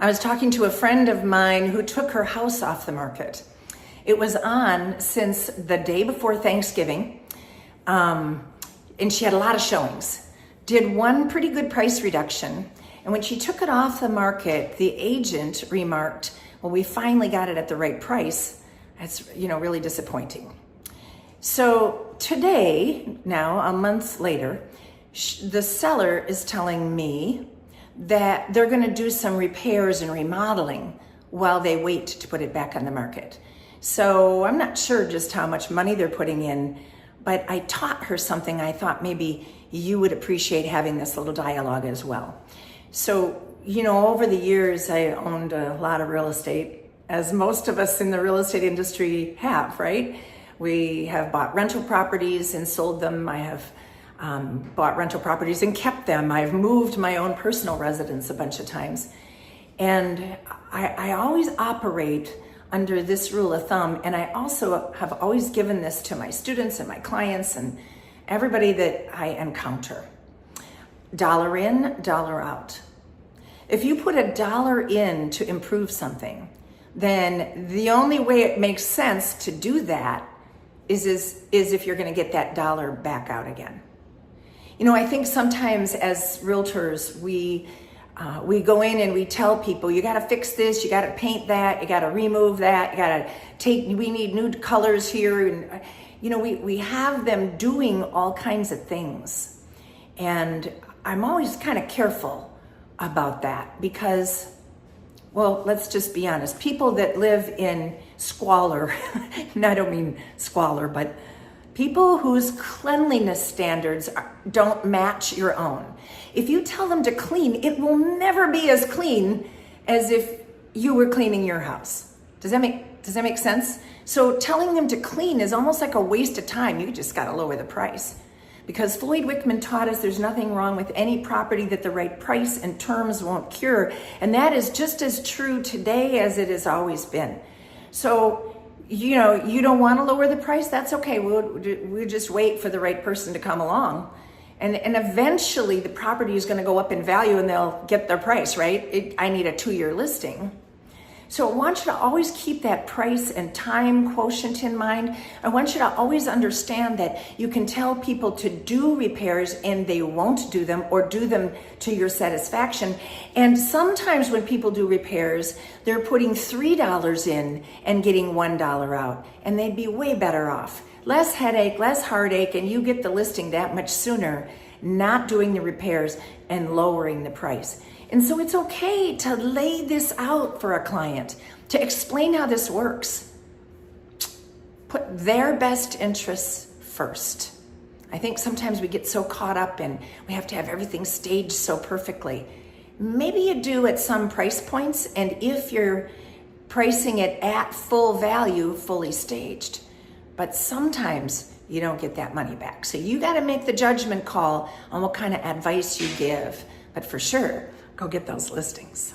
I was talking to a friend of mine who took her house off the market. It was on since the day before Thanksgiving, and she had a lot of showings. Did one pretty good price reduction, and when she took it off the market, the agent remarked, well, we finally got it at the right price. That's, really disappointing. So today, now a month later, the seller is telling me that they're going to do some repairs and remodeling while they wait to put it back on the market. So I'm not sure just how much money they're putting in, but I taught her something I thought maybe you would appreciate having this little dialogue as well. So, over the years, I owned a lot of real estate, as most of us in the real estate industry have, right? We have bought rental properties and sold them. I have bought rental properties and kept them. I've moved my own personal residence a bunch of times. And I always operate under this rule of thumb. And I also have always given this to my students and my clients and everybody that I encounter. Dollar in, dollar out. If you put $1 in to improve something, then the only way it makes sense to do that is if you're going to get that dollar back out again. I think sometimes as realtors, we go in and we tell people, you got to fix this, you got to paint that, you got to remove that, we need new colors here. And, we have them doing all kinds of things. And I'm always kind of careful about that because, well, let's just be honest. People that live in squalor, and I don't mean squalor, but people whose cleanliness standards don't match your own. If you tell them to clean, it will never be as clean as if you were cleaning your house. Does that make sense? So telling them to clean is almost like a waste of time. You just got to lower the price. Because Floyd Wickman taught us there's nothing wrong with any property that the right price and terms won't cure. And that is just as true today as it has always been. So, you don't want to lower the price, that's okay. We'll just wait for the right person to come along. And eventually the property is going to go up in value and they'll get their price, right? I need a 2-year listing. So I want you to always keep that price and time quotient in mind. I want you to always understand that you can tell people to do repairs and they won't do them or do them to your satisfaction. And sometimes when people do repairs, they're putting $3 in and getting $1 out, and they'd be way better off. Less headache, less heartache, and you get the listing that much sooner, not doing the repairs and lowering the price. And so it's okay to lay this out for a client, to explain how this works. Put their best interests first. I think sometimes we get so caught up in we have to have everything staged so perfectly. Maybe you do at some price points, and if you're pricing it at full value, fully staged. But sometimes you don't get that money back. So you got to make the judgment call on what kind of advice you give. But for sure, go get those listings.